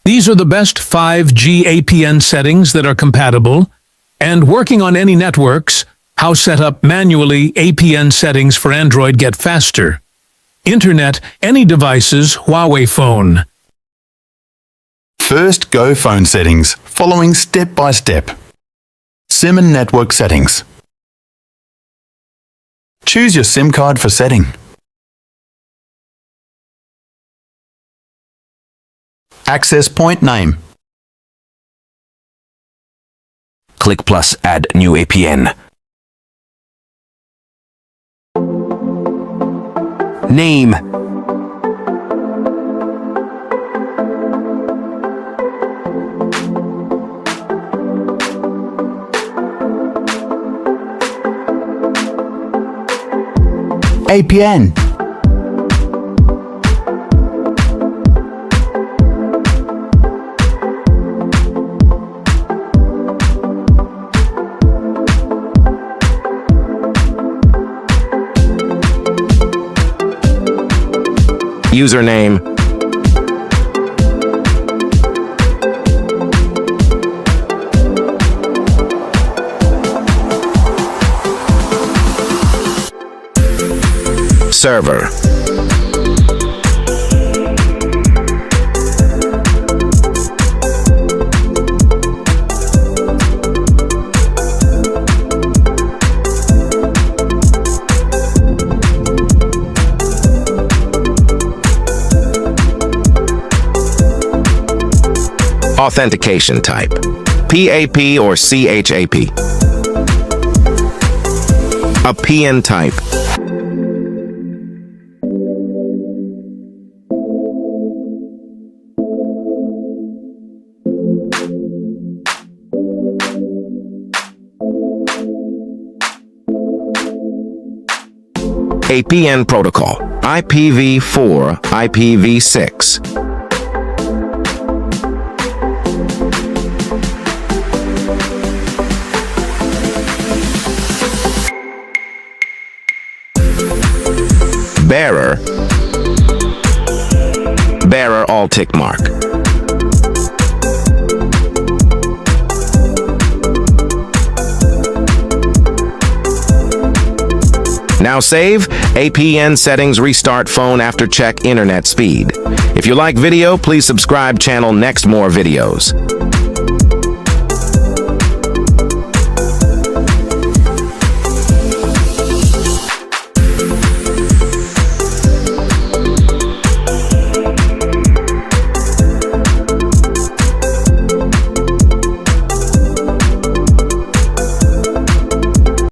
These are the best 5G APN settings that are compatible, and working on any networks, how set up manually APN settings for Android get faster. Internet, any devices, Huawei phone. First, go phone settings, following step by step. SIM and network settings. Choose your SIM card for setting. Access point name. Click plus add new APN. Name. APN. Username. Server. Authentication type. PAP or CHAP. APN type. APN protocol. IPv4, IPv6. Bearer all tick mark. Now save. APN settings restart phone after check internet speed. If you like video, please subscribe channel next more videos.